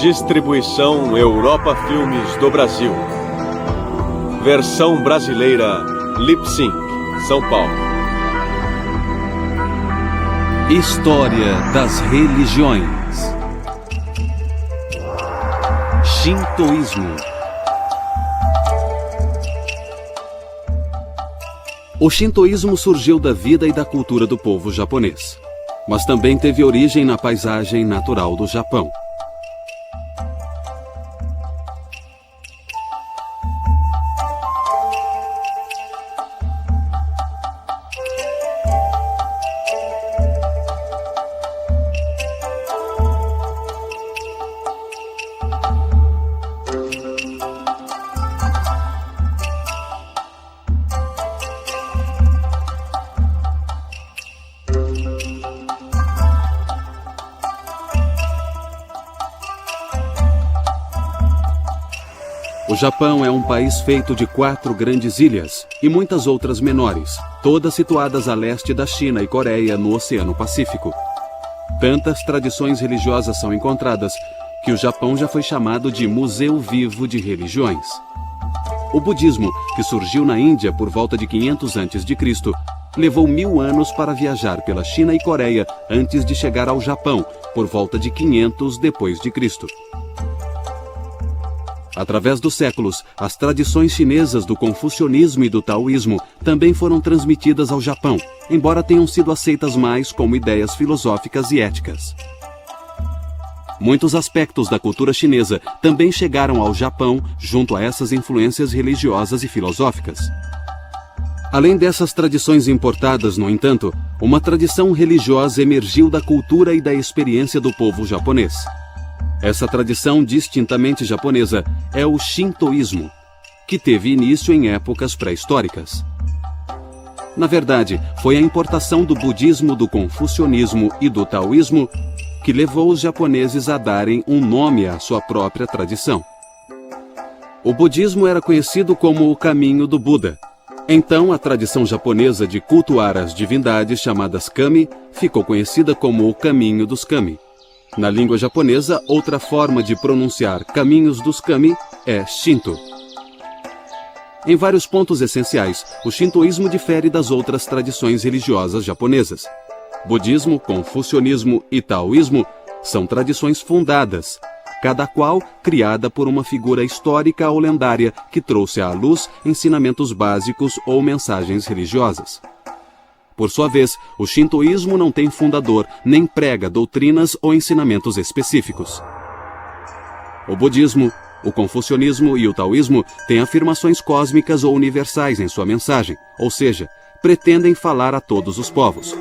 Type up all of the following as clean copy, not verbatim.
Distribuição Europa Filmes do Brasil. Versão brasileira Lip Sync, São Paulo. História das religiões. Shintoísmo. O shintoísmo surgiu da vida e da cultura do povo japonês, mas também teve origem na paisagem natural do Japão. O Japão é um país feito de 4 grandes ilhas e muitas outras menores, todas situadas a leste da China e Coreia, no Oceano Pacífico. Tantas tradições religiosas são encontradas que o Japão já foi chamado de Museu Vivo de Religiões. O budismo, que surgiu na Índia por volta de 500 a.C., levou 1000 anos para viajar pela China e Coreia antes de chegar ao Japão, por volta de 500 depois de Cristo. Através dos séculos, as tradições chinesas do confucionismo e do taoísmo também foram transmitidas ao Japão, embora tenham sido aceitas mais como ideias filosóficas e éticas. Muitos aspectos da cultura chinesa também chegaram ao Japão junto a essas influências religiosas e filosóficas. Além dessas tradições importadas, no entanto, uma tradição religiosa emergiu da cultura e da experiência do povo japonês. Essa tradição distintamente japonesa é o shintoísmo, que teve início em épocas pré-históricas. Na verdade, foi a importação do budismo, do confucionismo e do taoísmo que levou os japoneses a darem um nome à sua própria tradição. O budismo era conhecido como o caminho do Buda. Então, a tradição japonesa de cultuar as divindades chamadas kami ficou conhecida como o caminho dos kami. Na língua japonesa, outra forma de pronunciar caminhos dos kami é Shinto. Em vários pontos essenciais, o shintoísmo difere das outras tradições religiosas japonesas. Budismo, confucionismo e taoísmo são tradições fundadas, cada qual criada por uma figura histórica ou lendária que trouxe à luz ensinamentos básicos ou mensagens religiosas. Por sua vez, o shintoísmo não tem fundador, nem prega doutrinas ou ensinamentos específicos. O budismo, o confucionismo e o taoísmo têm afirmações cósmicas ou universais em sua mensagem, ou seja, pretendem falar a todos os povos.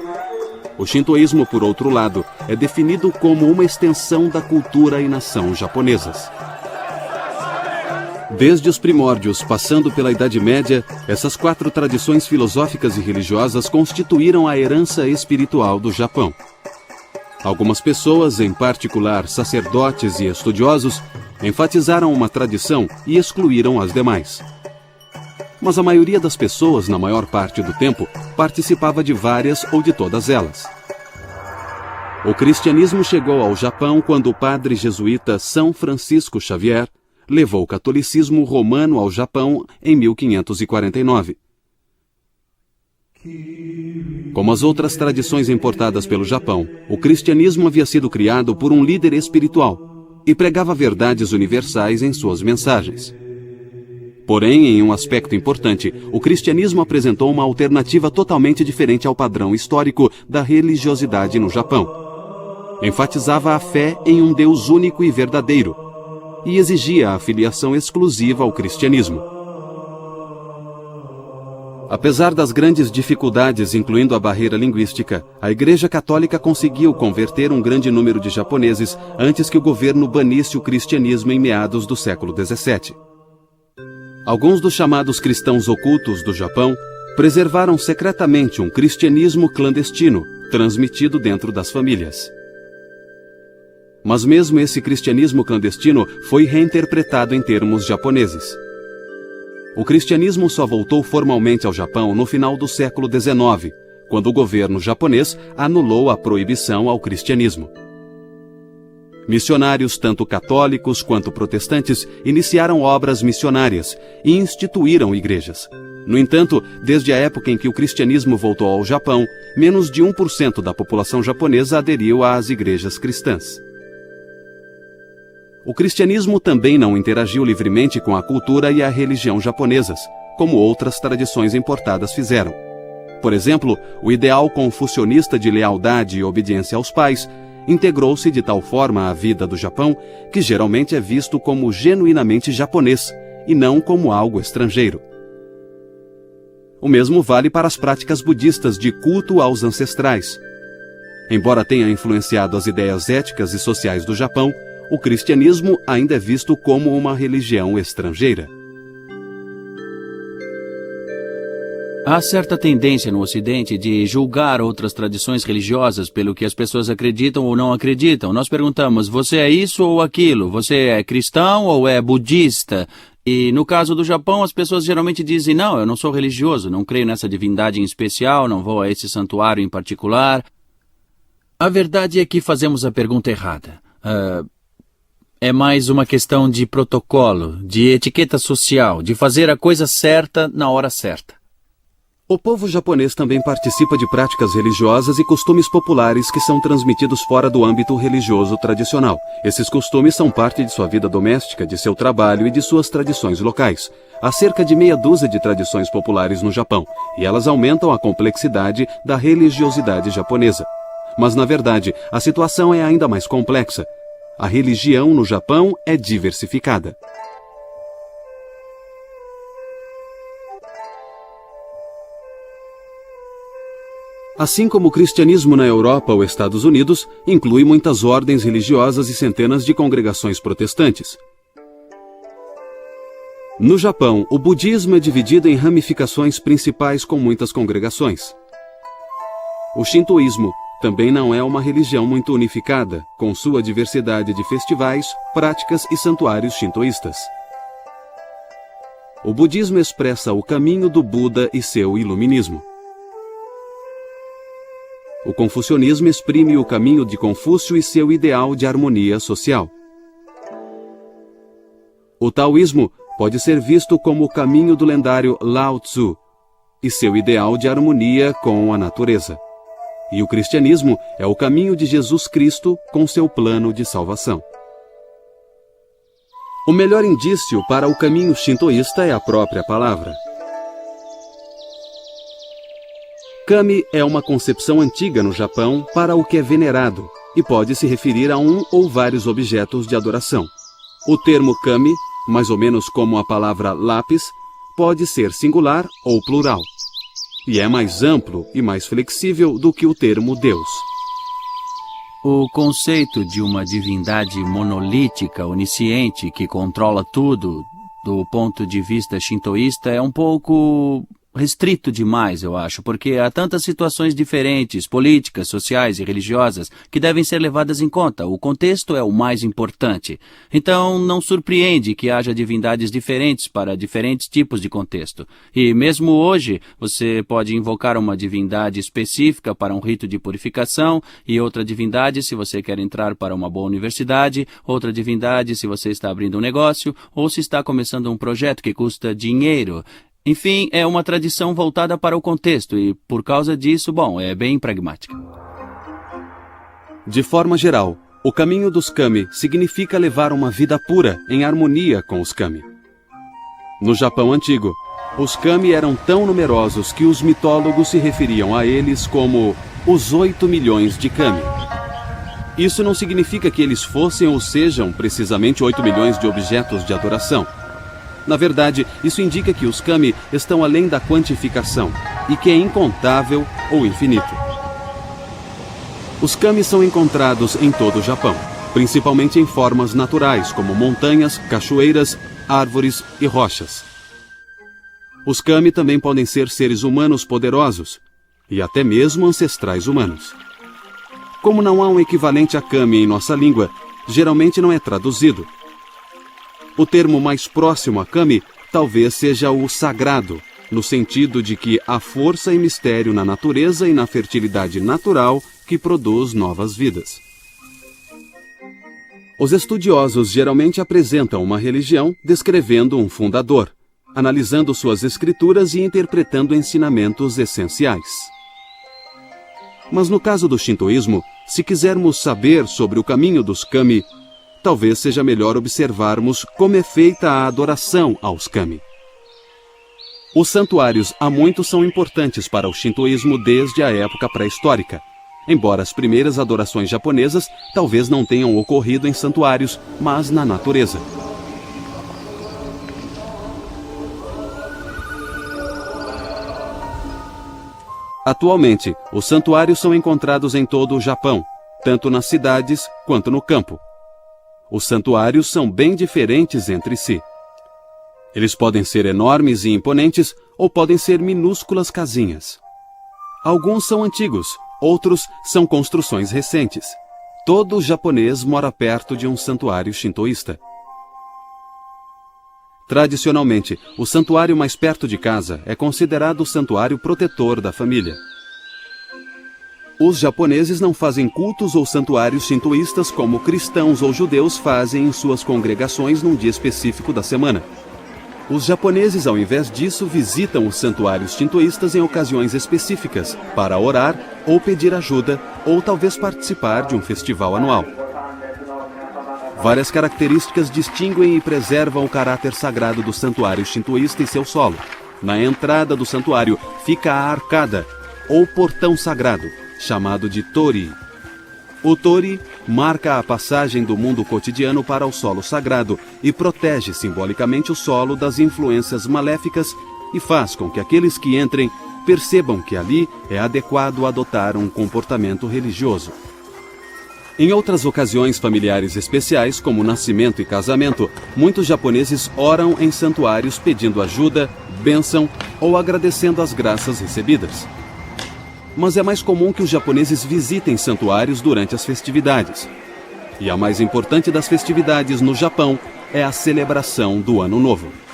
O shintoísmo, por outro lado, é definido como uma extensão da cultura e nação japonesas. Desde os primórdios, passando pela Idade Média, essas 4 tradições filosóficas e religiosas constituíram a herança espiritual do Japão. Algumas pessoas, em particular sacerdotes e estudiosos, enfatizaram uma tradição e excluíram as demais. Mas a maioria das pessoas, na maior parte do tempo, participava de várias ou de todas elas. O cristianismo chegou ao Japão quando o padre jesuíta São Francisco Xavier levou o catolicismo romano ao Japão em 1549. Como as outras tradições importadas pelo Japão, o cristianismo havia sido criado por um líder espiritual e pregava verdades universais em suas mensagens. Porém, em um aspecto importante, o cristianismo apresentou uma alternativa totalmente diferente ao padrão histórico da religiosidade no Japão. Enfatizava a fé em um Deus único e verdadeiro, e exigia a filiação exclusiva ao cristianismo. Apesar das grandes dificuldades, incluindo a barreira linguística, a Igreja Católica conseguiu converter um grande número de japoneses antes que o governo banisse o cristianismo em meados do século XVII. Alguns dos chamados cristãos ocultos do Japão preservaram secretamente um cristianismo clandestino, transmitido dentro das famílias. Mas mesmo esse cristianismo clandestino foi reinterpretado em termos japoneses. O cristianismo só voltou formalmente ao Japão no final do século XIX, quando o governo japonês anulou a proibição ao cristianismo. Missionários, tanto católicos quanto protestantes, iniciaram obras missionárias e instituíram igrejas. No entanto, desde a época em que o cristianismo voltou ao Japão, menos de 1% da população japonesa aderiu às igrejas cristãs. O cristianismo também não interagiu livremente com a cultura e a religião japonesas, como outras tradições importadas fizeram. Por exemplo, o ideal confucionista de lealdade e obediência aos pais integrou-se de tal forma à vida do Japão que geralmente é visto como genuinamente japonês e não como algo estrangeiro. O mesmo vale para as práticas budistas de culto aos ancestrais. Embora tenha influenciado as ideias éticas e sociais do Japão, o cristianismo ainda é visto como uma religião estrangeira. Há certa tendência no Ocidente de julgar outras tradições religiosas pelo que as pessoas acreditam ou não acreditam. Nós perguntamos, você é isso ou aquilo? Você é cristão ou é budista? E no caso do Japão, as pessoas geralmente dizem, não, eu não sou religioso, não creio nessa divindade em especial, não vou a esse santuário em particular. A verdade é que fazemos a pergunta errada. É mais uma questão de protocolo, de etiqueta social, de fazer a coisa certa na hora certa. O povo japonês também participa de práticas religiosas e costumes populares que são transmitidos fora do âmbito religioso tradicional. Esses costumes são parte de sua vida doméstica, de seu trabalho e de suas tradições locais. Há cerca de meia dúzia de tradições populares no Japão, e elas aumentam a complexidade da religiosidade japonesa. Mas, na verdade, a situação é ainda mais complexa. A religião no Japão é diversificada. Assim como o cristianismo na Europa ou Estados Unidos, inclui muitas ordens religiosas e centenas de congregações protestantes. No Japão, o budismo é dividido em ramificações principais com muitas congregações. O shintoísmo também não é uma religião muito unificada, com sua diversidade de festivais, práticas e santuários shintoístas. O budismo expressa o caminho do Buda e seu iluminismo. O confucionismo exprime o caminho de Confúcio e seu ideal de harmonia social. O taoísmo pode ser visto como o caminho do lendário Lao Tzu e seu ideal de harmonia com a natureza. E o cristianismo é o caminho de Jesus Cristo com seu plano de salvação. O melhor indício para o caminho shintoísta é a própria palavra. Kami é uma concepção antiga no Japão para o que é venerado e pode se referir a um ou vários objetos de adoração. O termo kami, mais ou menos como a palavra lápis, pode ser singular ou plural. E é mais amplo e mais flexível do que o termo Deus. O conceito de uma divindade monolítica, onisciente, que controla tudo, do ponto de vista shintoísta, é um pouco restrito demais, eu acho, porque há tantas situações diferentes, políticas, sociais e religiosas, que devem ser levadas em conta. O contexto é o mais importante. Então, não surpreende que haja divindades diferentes para diferentes tipos de contexto. E mesmo hoje, você pode invocar uma divindade específica para um rito de purificação e outra divindade se você quer entrar para uma boa universidade, outra divindade se você está abrindo um negócio ou se está começando um projeto que custa dinheiro. Enfim, é uma tradição voltada para o contexto e, por causa disso, é bem pragmática. De forma geral, o caminho dos kami significa levar uma vida pura, em harmonia com os kami. No Japão antigo, os kami eram tão numerosos que os mitólogos se referiam a eles como os 8 milhões de kami. Isso não significa que eles fossem ou sejam precisamente 8 milhões de objetos de adoração. Na verdade, isso indica que os kami estão além da quantificação e que é incontável ou infinito. Os kami são encontrados em todo o Japão, principalmente em formas naturais, como montanhas, cachoeiras, árvores e rochas. Os kami também podem ser seres humanos poderosos e até mesmo ancestrais humanos. Como não há um equivalente a kami em nossa língua, geralmente não é traduzido. O termo mais próximo a kami talvez seja o sagrado, no sentido de que há força e mistério na natureza e na fertilidade natural que produz novas vidas. Os estudiosos geralmente apresentam uma religião descrevendo um fundador, analisando suas escrituras e interpretando ensinamentos essenciais. Mas no caso do shintoísmo, se quisermos saber sobre o caminho dos kami, talvez seja melhor observarmos como é feita a adoração aos kami. Os santuários há muito são importantes para o shintoísmo desde a época pré-histórica, embora as primeiras adorações japonesas talvez não tenham ocorrido em santuários, mas na natureza. Atualmente, os santuários são encontrados em todo o Japão, tanto nas cidades quanto no campo. Os santuários são bem diferentes entre si. Eles podem ser enormes e imponentes ou podem ser minúsculas casinhas. Alguns são antigos, outros são construções recentes. Todo japonês mora perto de um santuário shintoísta. Tradicionalmente, o santuário mais perto de casa é considerado o santuário protetor da família. Os japoneses não fazem cultos ou santuários shintoístas como cristãos ou judeus fazem em suas congregações num dia específico da semana. Os japoneses, ao invés disso, visitam os santuários shintoístas em ocasiões específicas para orar ou pedir ajuda ou talvez participar de um festival anual. Várias características distinguem e preservam o caráter sagrado do santuário shintoísta e seu solo. Na entrada do santuário fica a arcada, ou portão sagrado, chamado de tori. O tori marca a passagem do mundo cotidiano para o solo sagrado e protege simbolicamente o solo das influências maléficas e faz com que aqueles que entrem percebam que ali é adequado adotar um comportamento religioso. Em outras ocasiões familiares especiais, como nascimento e casamento, muitos japoneses oram em santuários pedindo ajuda, bênção ou agradecendo as graças recebidas. Mas é mais comum que os japoneses visitem santuários durante as festividades. E a mais importante das festividades no Japão é a celebração do Ano Novo. –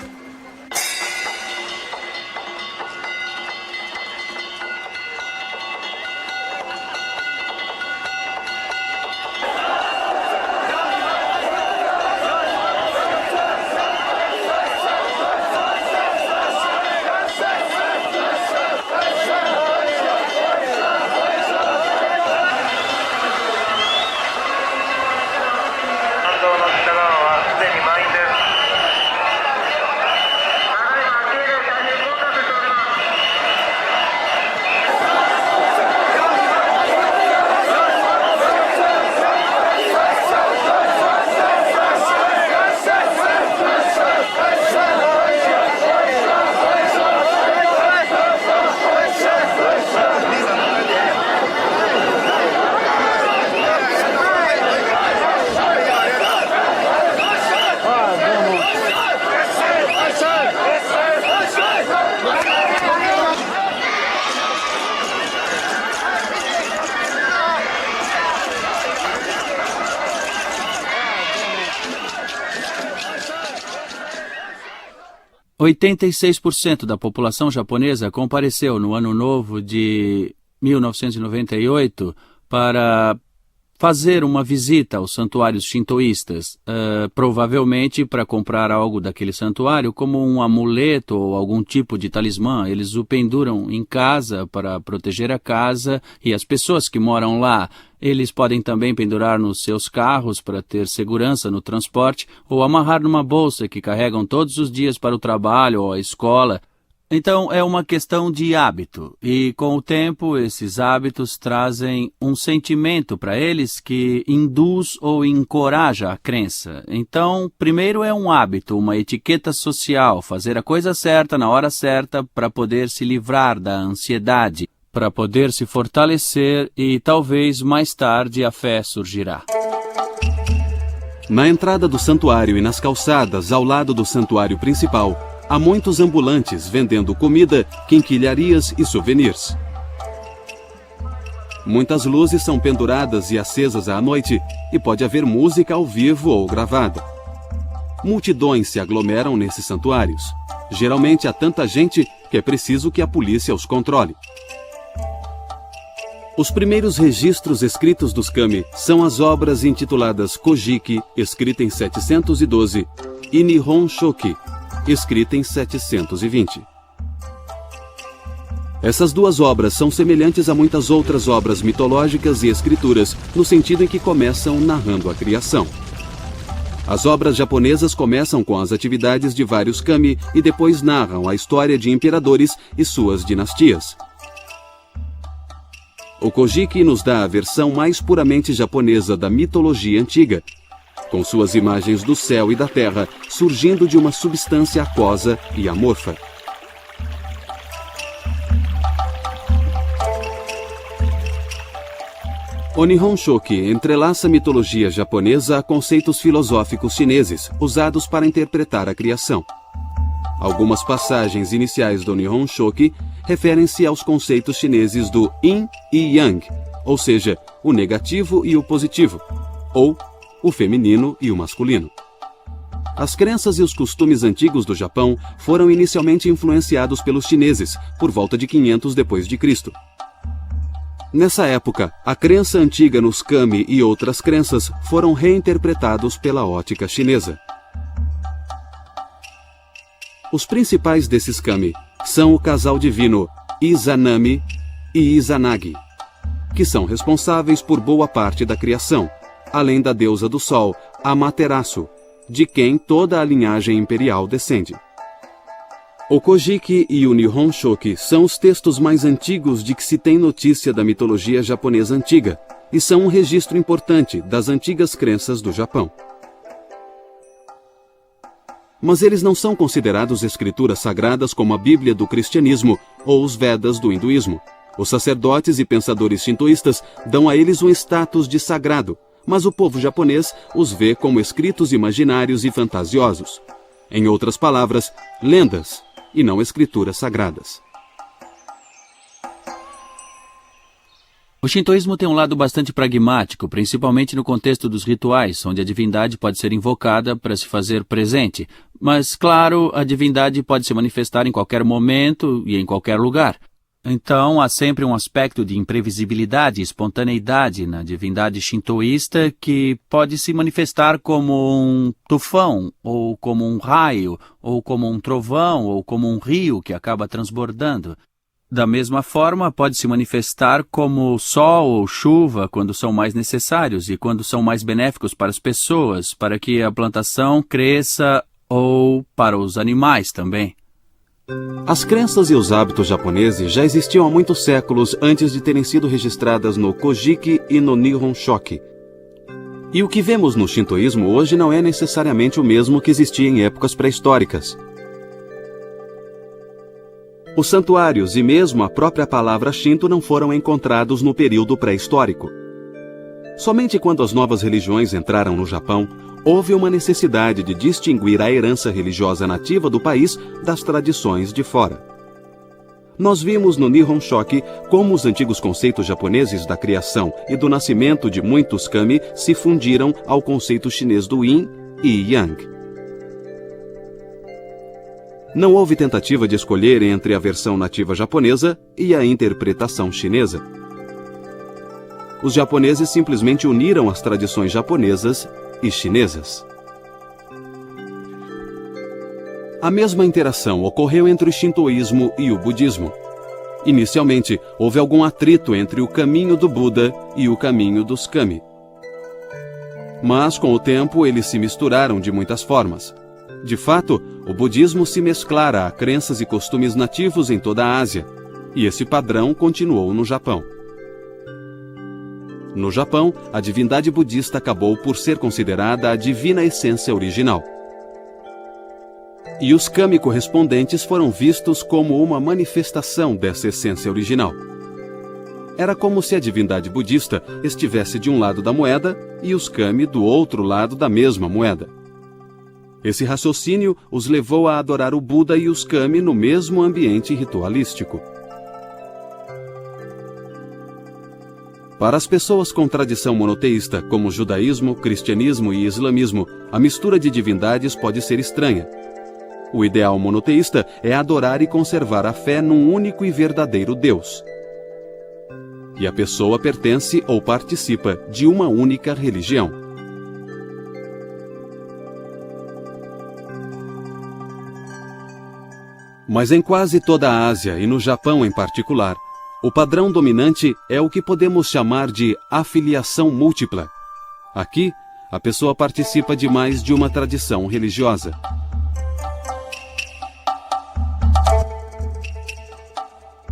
86% da população japonesa compareceu no Ano Novo de 1998 para fazer uma visita aos santuários shintoístas, provavelmente para comprar algo daquele santuário, como um amuleto ou algum tipo de talismã. Eles o penduram em casa para proteger a casa e as pessoas que moram lá. Eles podem também pendurar nos seus carros para ter segurança no transporte ou amarrar numa bolsa que carregam todos os dias para o trabalho ou a escola. Então, é uma questão de hábito, e com o tempo, esses hábitos trazem um sentimento para eles que induz ou encoraja a crença. Então, primeiro é um hábito, uma etiqueta social, fazer a coisa certa na hora certa para poder se livrar da ansiedade, para poder se fortalecer e talvez mais tarde a fé surgirá. Na entrada do santuário e nas calçadas ao lado do santuário principal, há muitos ambulantes vendendo comida, quinquilharias e souvenirs. Muitas luzes são penduradas e acesas à noite e pode haver música ao vivo ou gravada. Multidões se aglomeram nesses santuários. Geralmente há tanta gente que é preciso que a polícia os controle. Os primeiros registros escritos dos kami são as obras intituladas Kojiki, escrita em 712, e Nihon Shoki, escrita em 720. Essas duas obras são semelhantes a muitas outras obras mitológicas e escrituras, no sentido em que começam narrando a criação. As obras japonesas começam com as atividades de vários kami e depois narram a história de imperadores e suas dinastias. O Kojiki nos dá a versão mais puramente japonesa da mitologia antiga, com suas imagens do céu e da terra surgindo de uma substância aquosa e amorfa. O Nihon Shoki entrelaça a mitologia japonesa a conceitos filosóficos chineses, usados para interpretar a criação. Algumas passagens iniciais do Nihon Shoki referem-se aos conceitos chineses do Yin e Yang, ou seja, o negativo e o positivo, ou o feminino e o masculino. As crenças e os costumes antigos do Japão foram inicialmente influenciados pelos chineses, por volta de 500 d.C. Nessa época, a crença antiga nos kami e outras crenças foram reinterpretados pela ótica chinesa. Os principais desses kami são o casal divino Izanami e Izanagi, que são responsáveis por boa parte da criação, além da deusa do sol, Amaterasu, de quem toda a linhagem imperial descende. O Kojiki e o Nihon Shoki são os textos mais antigos de que se tem notícia da mitologia japonesa antiga e são um registro importante das antigas crenças do Japão. Mas eles não são considerados escrituras sagradas como a Bíblia do cristianismo ou os Vedas do hinduísmo. Os sacerdotes e pensadores shintoístas dão a eles um status de sagrado, mas o povo japonês os vê como escritos imaginários e fantasiosos. Em outras palavras, lendas, e não escrituras sagradas. O shintoísmo tem um lado bastante pragmático, principalmente no contexto dos rituais, onde a divindade pode ser invocada para se fazer presente. Mas, claro, a divindade pode se manifestar em qualquer momento e em qualquer lugar. Então, há sempre um aspecto de imprevisibilidade e espontaneidade na divindade shintoísta que pode se manifestar como um tufão, ou como um raio, ou como um trovão, ou como um rio que acaba transbordando. Da mesma forma, pode se manifestar como sol ou chuva quando são mais necessários e quando são mais benéficos para as pessoas, para que a plantação cresça ou para os animais também. As crenças e os hábitos japoneses já existiam há muitos séculos antes de terem sido registradas no Kojiki e no Nihon Shoki. E o que vemos no shintoísmo hoje não é necessariamente o mesmo que existia em épocas pré-históricas. Os santuários e mesmo a própria palavra Shinto não foram encontrados no período pré-histórico. Somente quando as novas religiões entraram no Japão, houve uma necessidade de distinguir a herança religiosa nativa do país das tradições de fora. Nós vimos no Nihon Shoki como os antigos conceitos japoneses da criação e do nascimento de muitos kami se fundiram ao conceito chinês do Yin e Yang. Não houve tentativa de escolher entre a versão nativa japonesa e a interpretação chinesa. Os japoneses simplesmente uniram as tradições japonesas e chinesas. A mesma interação ocorreu entre o shintoísmo e o budismo. Inicialmente, houve algum atrito entre o caminho do Buda e o caminho dos kami. Mas, com o tempo, eles se misturaram de muitas formas. De fato, o budismo se mesclara a crenças e costumes nativos em toda a Ásia, e esse padrão continuou no Japão. No Japão, a divindade budista acabou por ser considerada a divina essência original. E os kami correspondentes foram vistos como uma manifestação dessa essência original. Era como se a divindade budista estivesse de um lado da moeda e os kami do outro lado da mesma moeda. Esse raciocínio os levou a adorar o Buda e os kami no mesmo ambiente ritualístico. Para as pessoas com tradição monoteísta, como o judaísmo, cristianismo e islamismo, a mistura de divindades pode ser estranha. O ideal monoteísta é adorar e conservar a fé num único e verdadeiro Deus. e a pessoa pertence ou participa de uma única religião. Mas em quase toda a Ásia e no Japão em particular, o padrão dominante é o que podemos chamar de afiliação múltipla. Aqui, a pessoa participa de mais de uma tradição religiosa.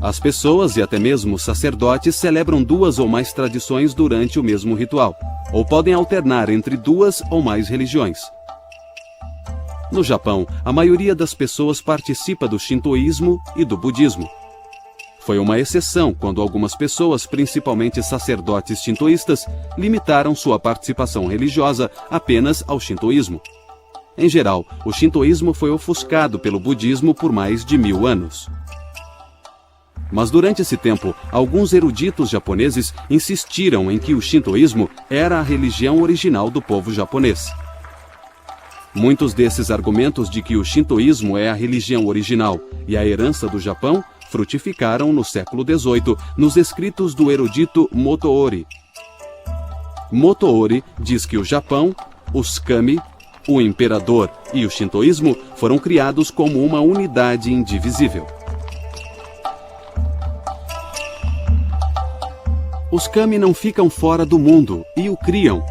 As pessoas e até mesmo sacerdotes celebram duas ou mais tradições durante o mesmo ritual, ou podem alternar entre duas ou mais religiões. No Japão, a maioria das pessoas participa do shintoísmo e do budismo. Foi uma exceção quando algumas pessoas, principalmente sacerdotes shintoístas, limitaram sua participação religiosa apenas ao shintoísmo. Em geral, o shintoísmo foi ofuscado pelo budismo por mais de 1000 anos. Mas durante esse tempo, alguns eruditos japoneses insistiram em que o shintoísmo era a religião original do povo japonês. Muitos desses argumentos de que o shintoísmo é a religião original e a herança do Japão frutificaram no século XVIII nos escritos do erudito Motoori. Motoori diz que o Japão, os kami, o imperador e o shintoísmo foram criados como uma unidade indivisível. Os kami não ficam fora do mundo e o criam,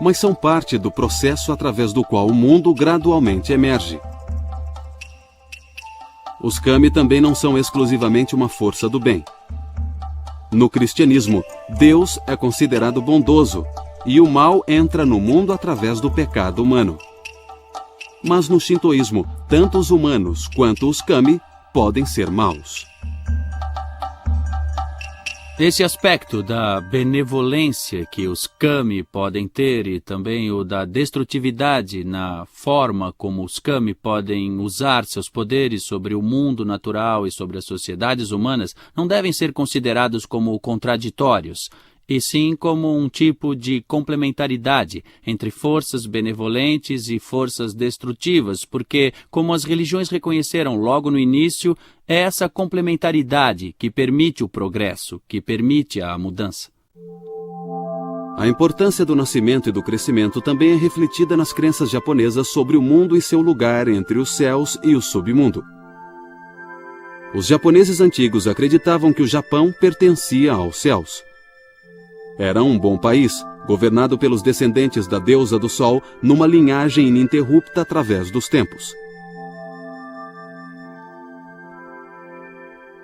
mas são parte do processo através do qual o mundo gradualmente emerge. Os kami também não são exclusivamente uma força do bem. No cristianismo, Deus é considerado bondoso e o mal entra no mundo através do pecado humano. Mas no shintoísmo, tanto os humanos quanto os kami podem ser maus. Esse aspecto da benevolência que os kami podem ter e também o da destrutividade na forma como os kami podem usar seus poderes sobre o mundo natural e sobre as sociedades humanas não devem ser considerados como contraditórios, e sim como um tipo de complementaridade entre forças benevolentes e forças destrutivas, porque, como as religiões reconheceram logo no início, é essa complementaridade que permite o progresso, que permite a mudança. A importância do nascimento e do crescimento também é refletida nas crenças japonesas sobre o mundo e seu lugar entre os céus e o submundo. Os japoneses antigos acreditavam que o Japão pertencia aos céus. Era um bom país, governado pelos descendentes da deusa do Sol, numa linhagem ininterrupta através dos tempos.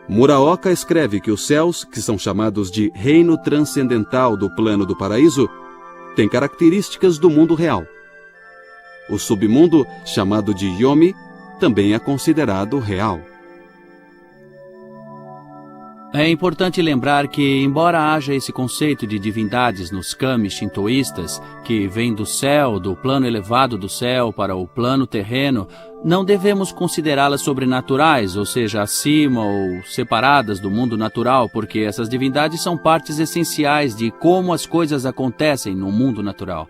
Muraoka escreve que os céus, que são chamados de reino transcendental do plano do paraíso, têm características do mundo real. O submundo, chamado de Yomi, também é considerado real. É importante lembrar que, embora haja esse conceito de divindades nos kami shintoístas, que vem do céu, do plano elevado do céu para o plano terreno, não devemos considerá-las sobrenaturais, ou seja, acima ou separadas do mundo natural, porque essas divindades são partes essenciais de como as coisas acontecem no mundo natural.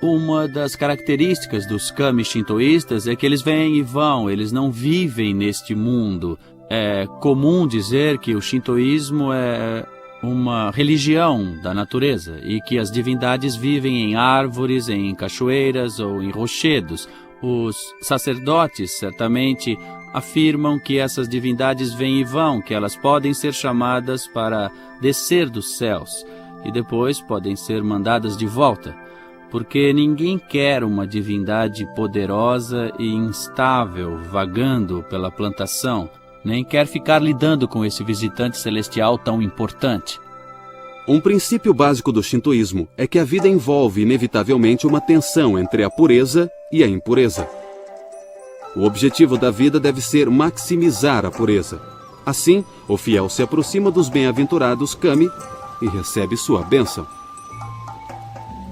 Uma das características dos kami shintoístas é que eles vêm e vão, eles não vivem neste mundo. É comum dizer que o shintoísmo é uma religião da natureza e que as divindades vivem em árvores, em cachoeiras ou em rochedos. Os sacerdotes certamente afirmam que essas divindades vêm e vão, que elas podem ser chamadas para descer dos céus e depois podem ser mandadas de volta, porque ninguém quer uma divindade poderosa e instável vagando pela plantação, nem quer ficar lidando com esse visitante celestial tão importante. Um princípio básico do shintoísmo é que a vida envolve inevitavelmente uma tensão entre a pureza e a impureza. O objetivo da vida deve ser maximizar a pureza. Assim, o fiel se aproxima dos bem-aventurados kami e recebe sua bênção.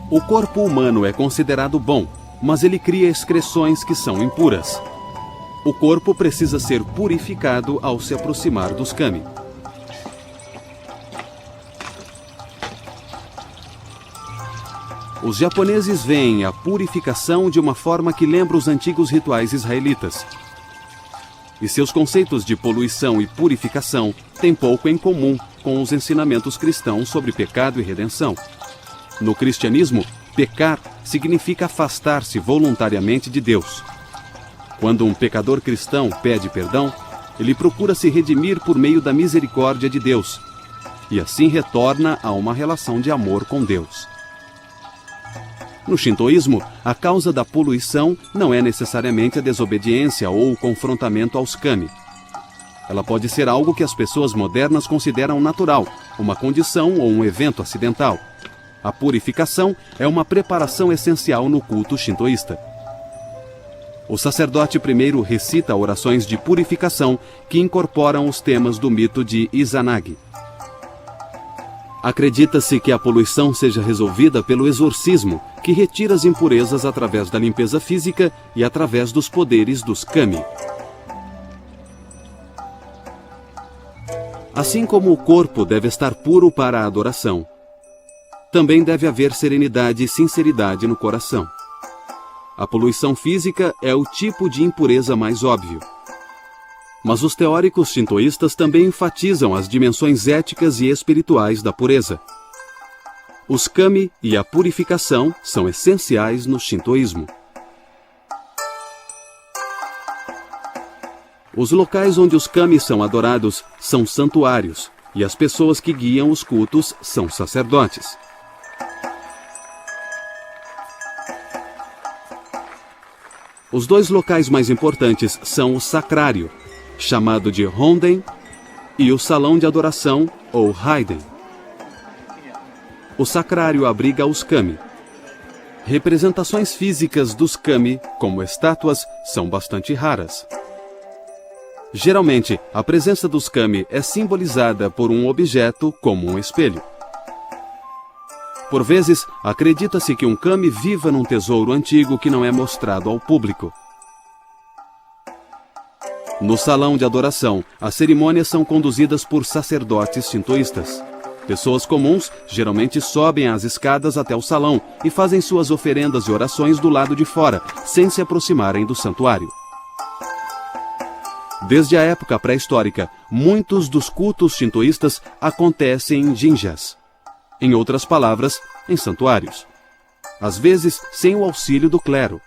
O corpo humano é considerado bom, mas ele cria excreções que são impuras. O corpo precisa ser purificado ao se aproximar dos kami. Os japoneses veem a purificação de uma forma que lembra os antigos rituais israelitas. e seus conceitos de poluição e purificação têm pouco em comum com os ensinamentos cristãos sobre pecado e redenção. No cristianismo, pecar significa afastar-se voluntariamente de Deus. Quando um pecador cristão pede perdão, ele procura se redimir por meio da misericórdia de Deus, e assim retorna a uma relação de amor com Deus. No shintoísmo, a causa da poluição não é necessariamente a desobediência ou o confrontamento aos kami. Ela pode ser algo que as pessoas modernas consideram natural, uma condição ou um evento acidental. A purificação é uma preparação essencial no culto shintoísta. O sacerdote primeiro recita orações de purificação que incorporam os temas do mito de Izanagi. Acredita-se que a poluição seja resolvida pelo exorcismo, que retira as impurezas através da limpeza física e através dos poderes dos kami. Assim como o corpo deve estar puro para a adoração, também deve haver serenidade e sinceridade no coração. A poluição física é o tipo de impureza mais óbvio. Mas os teóricos shintoístas também enfatizam as dimensões éticas e espirituais da pureza. Os kami e a purificação são essenciais no shintoísmo. Os locais onde os kami são adorados são santuários, e as pessoas que guiam os cultos são sacerdotes. Os dois locais mais importantes são o sacrário, chamado de Honden, e o salão de adoração, ou Haiden. O sacrário abriga os kami. Representações físicas dos kami, como estátuas, são bastante raras. Geralmente, a presença dos kami é simbolizada por um objeto, como um espelho. Por vezes, acredita-se que um kami viva num tesouro antigo que não é mostrado ao público. No salão de adoração, as cerimônias são conduzidas por sacerdotes shintoístas. Pessoas comuns geralmente sobem as escadas até o salão e fazem suas oferendas e orações do lado de fora, sem se aproximarem do santuário. Desde a época pré-histórica, muitos dos cultos shintoístas acontecem em jinjas. Em outras palavras, em santuários. Às vezes, sem o auxílio do clero.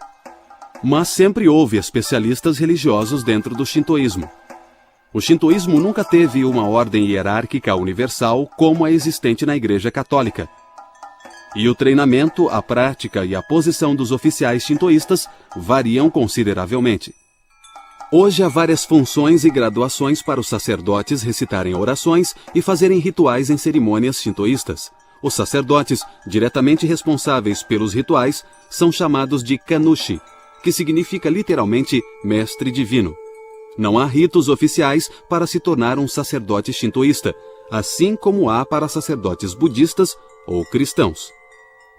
Mas sempre houve especialistas religiosos dentro do shintoísmo. O shintoísmo nunca teve uma ordem hierárquica universal como a existente na Igreja Católica. E o treinamento, a prática e a posição dos oficiais shintoístas variam consideravelmente. Hoje há várias funções e graduações para os sacerdotes recitarem orações e fazerem rituais em cerimônias shintoístas. Os sacerdotes, diretamente responsáveis pelos rituais, são chamados de kanushi, que significa literalmente mestre divino. Não há ritos oficiais para se tornar um sacerdote shintoísta, assim como há para sacerdotes budistas ou cristãos.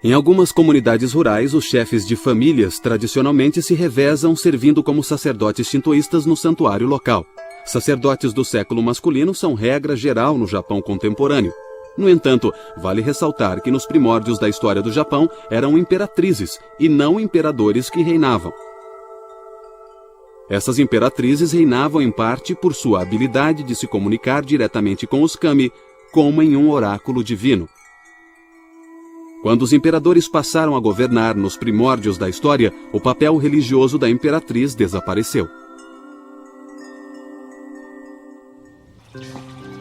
Em algumas comunidades rurais, os chefes de famílias tradicionalmente se revezam servindo como sacerdotes shintoístas no santuário local. Sacerdotes do século masculino são regra geral no Japão contemporâneo. No entanto, vale ressaltar que nos primórdios da história do Japão eram imperatrizes e não imperadores que reinavam. Essas imperatrizes reinavam em parte por sua habilidade de se comunicar diretamente com os kami, como em um oráculo divino. Quando os imperadores passaram a governar nos primórdios da história, o papel religioso da imperatriz desapareceu.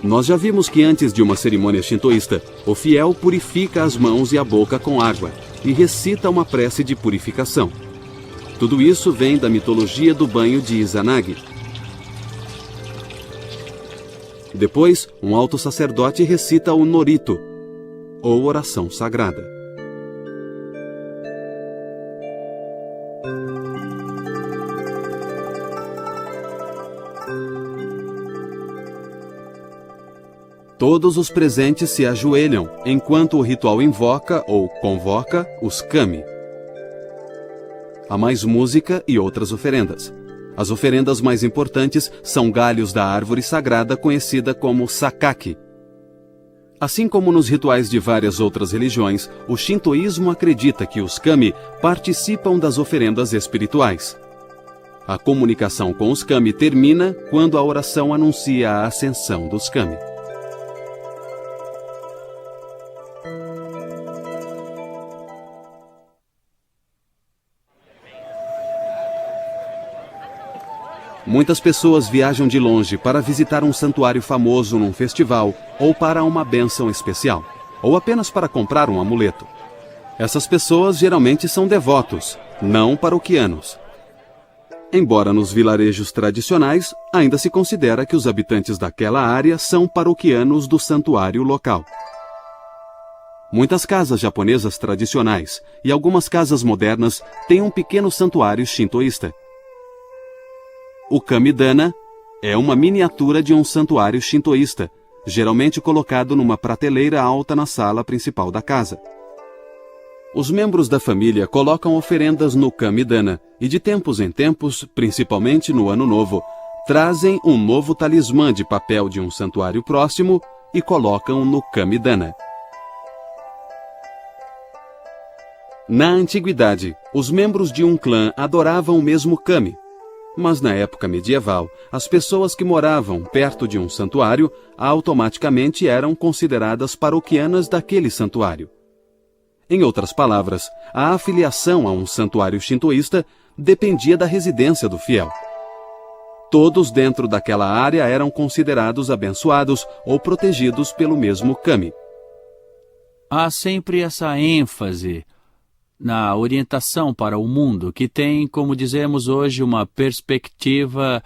Nós já vimos que antes de uma cerimônia shintoísta, o fiel purifica as mãos e a boca com água e recita uma prece de purificação. Tudo isso vem da mitologia do banho de Izanagi. Depois, um alto sacerdote recita o Norito, ou oração sagrada. Todos os presentes se ajoelham enquanto o ritual invoca ou convoca os kami. Há mais música e outras oferendas. As oferendas mais importantes são galhos da árvore sagrada conhecida como sakaki. Assim como nos rituais de várias outras religiões, o shintoísmo acredita que os kami participam das oferendas espirituais. A comunicação com os kami termina quando a oração anuncia a ascensão dos kami. Muitas pessoas viajam de longe para visitar um santuário famoso num festival ou para uma bênção especial, ou apenas para comprar um amuleto. Essas pessoas geralmente são devotos, não paroquianos. Embora nos vilarejos tradicionais, ainda se considera que os habitantes daquela área são paroquianos do santuário local. Muitas casas japonesas tradicionais e algumas casas modernas têm um pequeno santuário shintoísta. O Kamidana é uma miniatura de um santuário shintoísta, geralmente colocado numa prateleira alta na sala principal da casa. Os membros da família colocam oferendas no Kamidana e de tempos em tempos, principalmente no Ano Novo, trazem um novo talismã de papel de um santuário próximo e colocam no Kamidana. Na antiguidade, os membros de um clã adoravam o mesmo kami. Mas na época medieval, as pessoas que moravam perto de um santuário automaticamente eram consideradas paroquianas daquele santuário. Em outras palavras, a afiliação a um santuário shintoísta dependia da residência do fiel. Todos dentro daquela área eram considerados abençoados ou protegidos pelo mesmo kami. Há sempre essa ênfase na orientação para o mundo, que tem, como dizemos hoje, uma perspectiva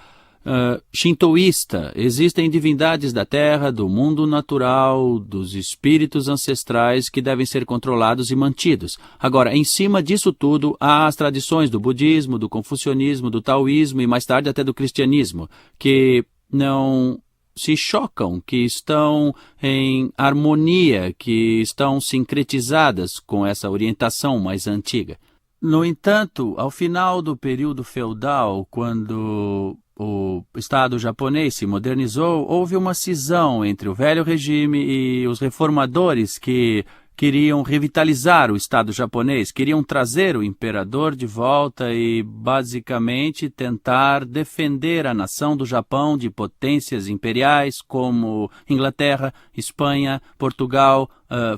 shintoísta. Existem divindades da terra, do mundo natural, dos espíritos ancestrais que devem ser controlados e mantidos. Agora, em cima disso tudo, há as tradições do budismo, do confucionismo, do taoísmo e mais tarde até do cristianismo, que não se chocam, que estão em harmonia, que estão sincretizadas com essa orientação mais antiga. No entanto, ao final do período feudal, quando o Estado japonês se modernizou, houve uma cisão entre o velho regime e os reformadores que queriam revitalizar o Estado japonês, queriam trazer o imperador de volta e, basicamente, tentar defender a nação do Japão de potências imperiais como Inglaterra, Espanha, Portugal,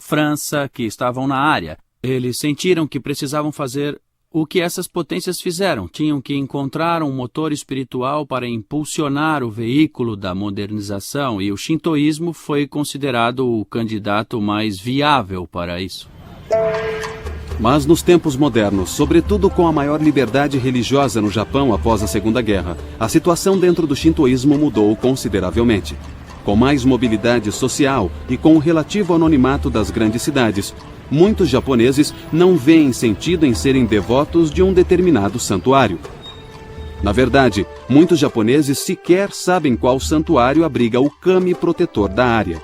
França, que estavam na área. Eles sentiram que precisavam fazer o que essas potências fizeram. Tinham que encontrar um motor espiritual para impulsionar o veículo da modernização, e o shintoísmo foi considerado o candidato mais viável para isso. Mas nos tempos modernos, sobretudo com a maior liberdade religiosa no Japão após a Segunda Guerra, a situação dentro do shintoísmo mudou consideravelmente. Com mais mobilidade social e com o relativo anonimato das grandes cidades, muitos japoneses não veem sentido em serem devotos de um determinado santuário. Na verdade, muitos japoneses sequer sabem qual santuário abriga o kami protetor da área.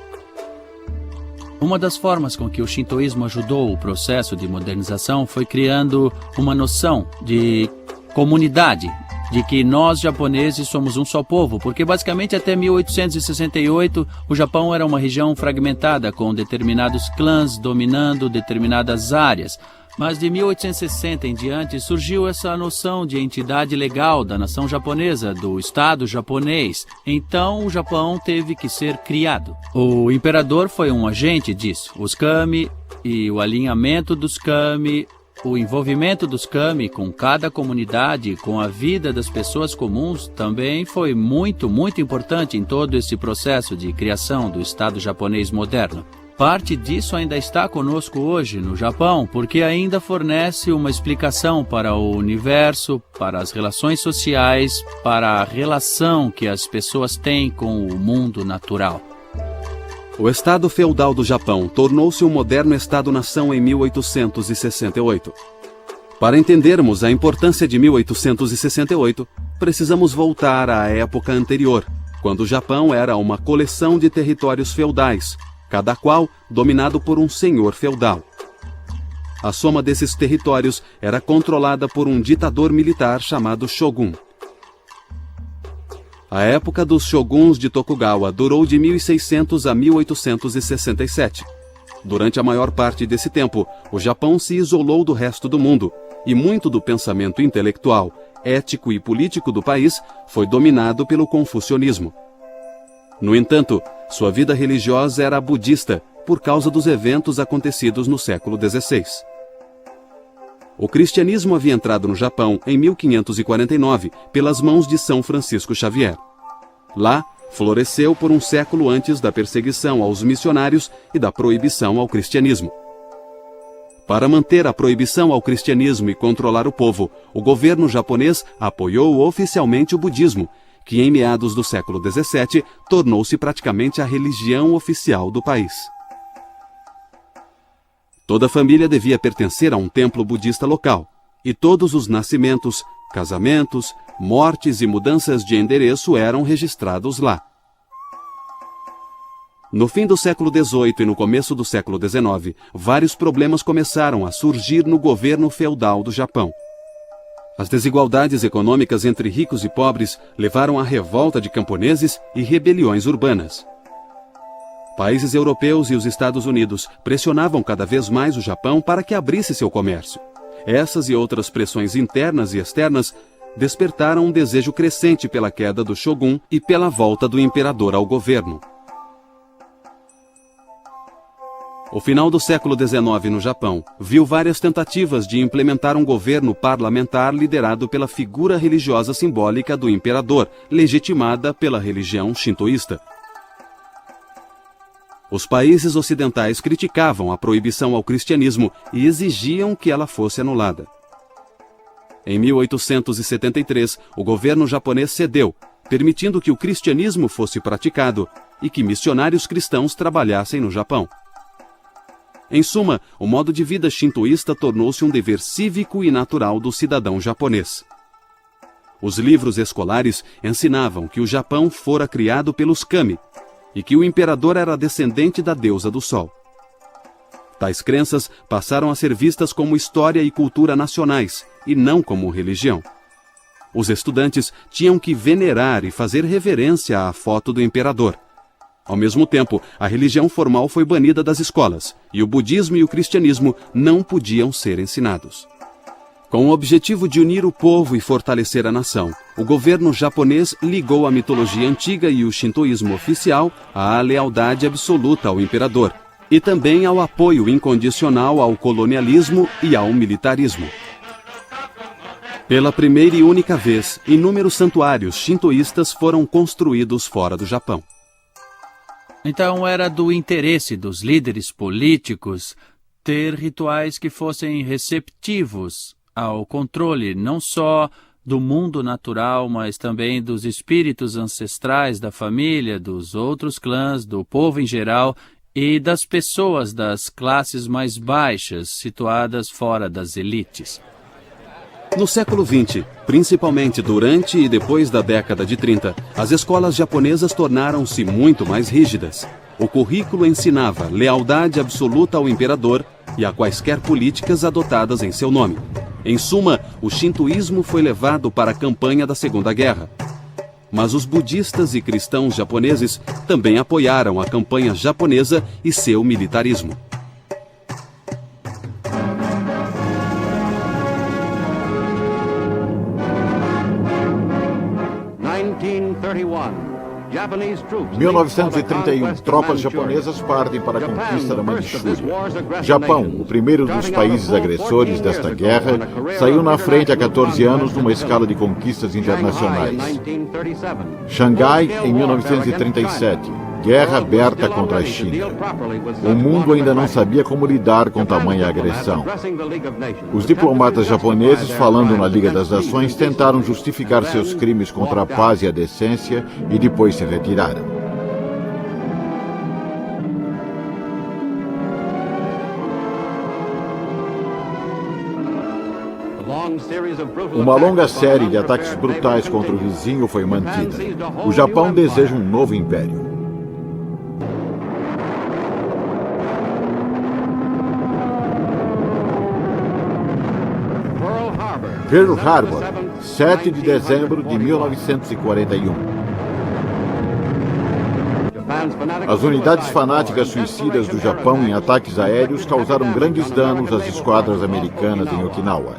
Uma das formas com que o shintoísmo ajudou o processo de modernização foi criando uma noção de comunidade, de que nós japoneses somos um só povo, porque basicamente até 1868 o Japão era uma região fragmentada com determinados clãs dominando determinadas áreas. Mas de 1860 em diante surgiu essa noção de entidade legal da nação japonesa, do Estado japonês. Então o Japão teve que ser criado. O imperador foi um agente disso. Os kami e o alinhamento dos kami, o envolvimento dos kami com cada comunidade, com a vida das pessoas comuns, também foi muito importante em todo esse processo de criação do Estado japonês moderno. Parte disso ainda está conosco hoje no Japão, porque ainda fornece uma explicação para o universo, para as relações sociais, para a relação que as pessoas têm com o mundo natural. O Estado feudal do Japão tornou-se um moderno Estado-nação em 1868. Para entendermos a importância de 1868, precisamos voltar à época anterior, quando o Japão era uma coleção de territórios feudais, cada qual dominado por um senhor feudal. A soma desses territórios era controlada por um ditador militar chamado Shogun. A época dos shoguns de Tokugawa durou de 1600 a 1867. Durante a maior parte desse tempo, o Japão se isolou do resto do mundo, e muito do pensamento intelectual, ético e político do país foi dominado pelo confucionismo. No entanto, sua vida religiosa era budista por causa dos eventos acontecidos no século XVI. O cristianismo havia entrado no Japão em 1549 pelas mãos de São Francisco Xavier. Lá, floresceu por um século antes da perseguição aos missionários e da proibição ao cristianismo. Para manter a proibição ao cristianismo e controlar o povo, o governo japonês apoiou oficialmente o budismo, que em meados do século XVII tornou-se praticamente a religião oficial do país. Toda família devia pertencer a um templo budista local, e todos os nascimentos, casamentos, mortes e mudanças de endereço eram registrados lá. No fim do século XVIII e no começo do século XIX, vários problemas começaram a surgir no governo feudal do Japão. As desigualdades econômicas entre ricos e pobres levaram à revolta de camponeses e rebeliões urbanas. Países europeus e os Estados Unidos pressionavam cada vez mais o Japão para que abrisse seu comércio. Essas e outras pressões internas e externas despertaram um desejo crescente pela queda do shogun e pela volta do imperador ao governo. O final do século XIX no Japão viu várias tentativas de implementar um governo parlamentar liderado pela figura religiosa simbólica do imperador, legitimada pela religião shintoísta. Os países ocidentais criticavam a proibição ao cristianismo e exigiam que ela fosse anulada. Em 1873, o governo japonês cedeu, permitindo que o cristianismo fosse praticado e que missionários cristãos trabalhassem no Japão. Em suma, o modo de vida shintoísta tornou-se um dever cívico e natural do cidadão japonês. Os livros escolares ensinavam que o Japão fora criado pelos kami e que o imperador era descendente da deusa do sol. Tais crenças passaram a ser vistas como história e cultura nacionais, e não como religião. Os estudantes tinham que venerar e fazer reverência à foto do imperador. Ao mesmo tempo, a religião formal foi banida das escolas, e o budismo e o cristianismo não podiam ser ensinados. Com o objetivo de unir o povo e fortalecer a nação, o governo japonês ligou a mitologia antiga e o shintoísmo oficial à lealdade absoluta ao imperador, e também ao apoio incondicional ao colonialismo e ao militarismo. Pela primeira e única vez, inúmeros santuários shintoístas foram construídos fora do Japão. Então era do interesse dos líderes políticos ter rituais que fossem receptivos ao controle não só do mundo natural, mas também dos espíritos ancestrais da família, dos outros clãs, do povo em geral e das pessoas das classes mais baixas, situadas fora das elites. No século XX, principalmente durante e depois da década de 30, as escolas japonesas tornaram-se muito mais rígidas. O currículo ensinava lealdade absoluta ao imperador e a quaisquer políticas adotadas em seu nome. Em suma, o shintoísmo foi levado para a campanha da Segunda Guerra. Mas os budistas e cristãos japoneses também apoiaram a campanha japonesa e seu militarismo. Em 1931, tropas japonesas partem para a conquista da Manchúria. Japão, o primeiro dos países agressores desta guerra, saiu na frente há 14 anos numa escala de conquistas internacionais. Xangai, em 1937, guerra aberta contra a China. O mundo ainda não sabia como lidar com tamanha agressão. Os diplomatas japoneses, falando na Liga das Nações, tentaram justificar seus crimes contra a paz e a decência e depois se retiraram. Uma longa série de ataques brutais contra o vizinho foi mantida. O Japão deseja um novo império. Pearl Harbor, 7 de dezembro de 1941. As unidades fanáticas suicidas do Japão em ataques aéreos causaram grandes danos às esquadras americanas em Okinawa.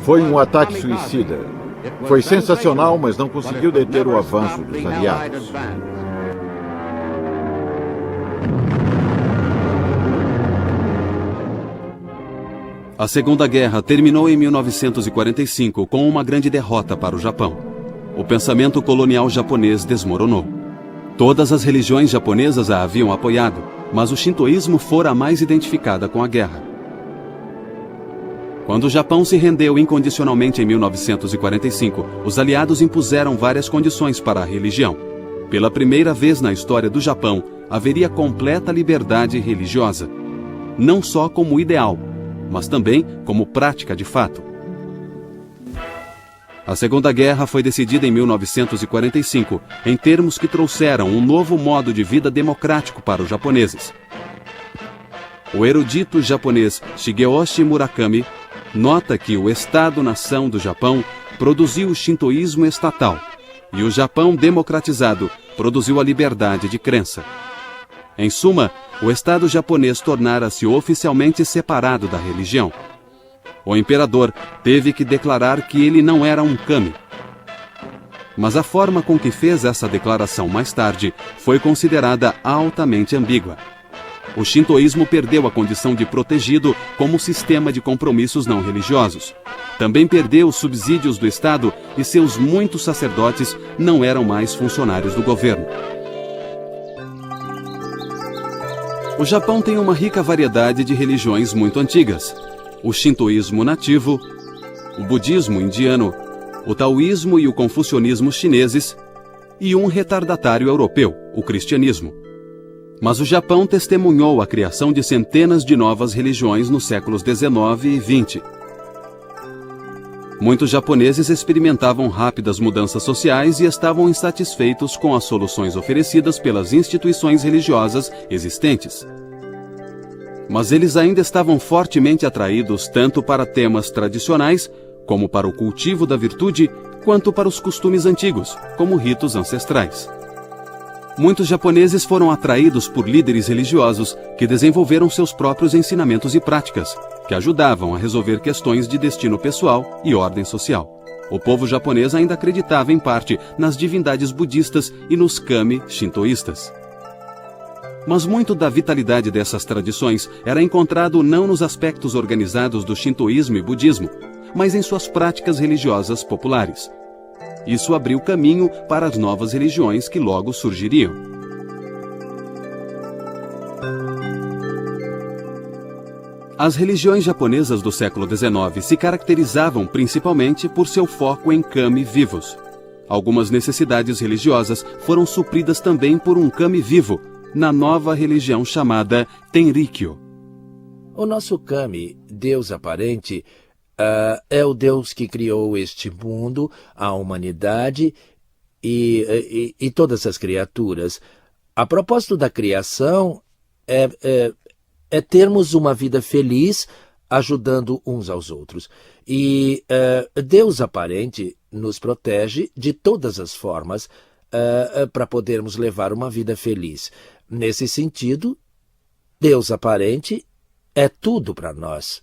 Foi um ataque suicida. Foi sensacional, mas não conseguiu deter o avanço dos aliados. A Segunda Guerra terminou em 1945 com uma grande derrota para o Japão. O pensamento colonial japonês desmoronou. Todas as religiões japonesas a haviam apoiado, mas o shintoísmo fora a mais identificada com a guerra. Quando o Japão se rendeu incondicionalmente em 1945, os aliados impuseram várias condições para a religião. Pela primeira vez na história do Japão, haveria completa liberdade religiosa, não só como ideal, mas também como prática de fato. A Segunda Guerra foi decidida em 1945, em termos que trouxeram um novo modo de vida democrático para os japoneses. O erudito japonês Shigeyoshi Murakami nota que o Estado-nação do Japão produziu o shintoísmo estatal e o Japão democratizado produziu a liberdade de crença. Em suma, o Estado japonês tornara-se oficialmente separado da religião. O imperador teve que declarar que ele não era um kami. Mas a forma com que fez essa declaração mais tarde foi considerada altamente ambígua. O shintoísmo perdeu a condição de protegido como sistema de compromissos não religiosos. Também perdeu os subsídios do Estado e seus muitos sacerdotes não eram mais funcionários do governo. O Japão tem uma rica variedade de religiões muito antigas. O shintoísmo nativo, o budismo indiano, o taoísmo e o confucionismo chineses e um retardatário europeu, o cristianismo. Mas o Japão testemunhou a criação de centenas de novas religiões nos séculos XIX e XX. Muitos japoneses experimentavam rápidas mudanças sociais e estavam insatisfeitos com as soluções oferecidas pelas instituições religiosas existentes. Mas eles ainda estavam fortemente atraídos tanto para temas tradicionais, como para o cultivo da virtude, quanto para os costumes antigos, como ritos ancestrais. Muitos japoneses foram atraídos por líderes religiosos que desenvolveram seus próprios ensinamentos e práticas, que ajudavam a resolver questões de destino pessoal e ordem social. O povo japonês ainda acreditava, em parte, nas divindades budistas e nos kami shintoístas. Mas muito da vitalidade dessas tradições era encontrado não nos aspectos organizados do shintoísmo e budismo, mas em suas práticas religiosas populares. Isso abriu caminho para as novas religiões que logo surgiriam. As religiões japonesas do século XIX se caracterizavam principalmente por seu foco em kami vivos. Algumas necessidades religiosas foram supridas também por um kami vivo, na nova religião chamada Tenrikyo. O nosso kami, Deus aparente, é o Deus que criou este mundo, a humanidade e todas as criaturas. A propósito da criação é termos uma vida feliz, ajudando uns aos outros. E Deus aparente nos protege de todas as formas para podermos levar uma vida feliz. Nesse sentido, Deus aparente é tudo para nós.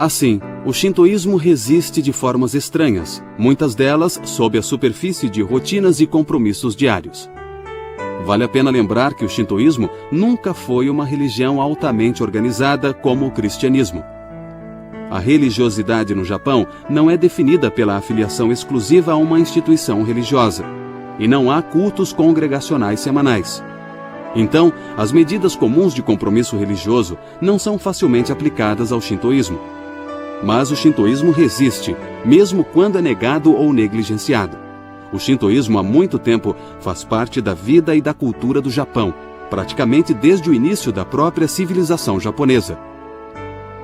Assim, O shintoísmo resiste de formas estranhas, muitas delas sob a superfície de rotinas e compromissos diários. Vale a pena lembrar que o shintoísmo nunca foi uma religião altamente organizada como o cristianismo. A religiosidade no Japão não é definida pela afiliação exclusiva a uma instituição religiosa, e não há cultos congregacionais semanais. Então, as medidas comuns de compromisso religioso não são facilmente aplicadas ao shintoísmo. Mas o shintoísmo resiste, mesmo quando é negado ou negligenciado. O shintoísmo há muito tempo faz parte da vida e da cultura do Japão, praticamente desde o início da própria civilização japonesa.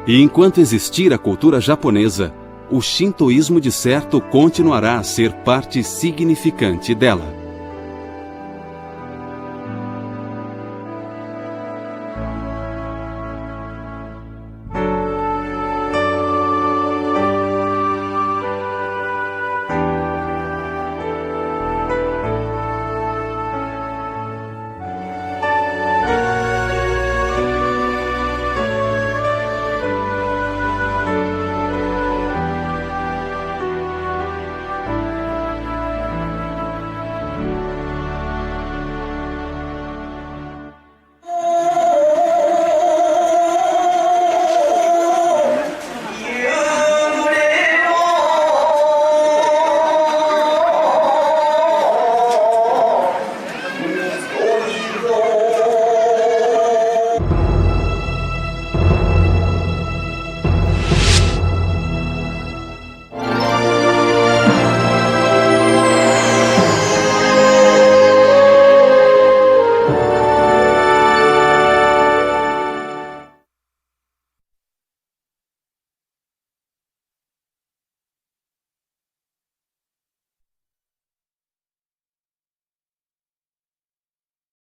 E enquanto existir a cultura japonesa, o shintoísmo de certo continuará a ser parte significante dela.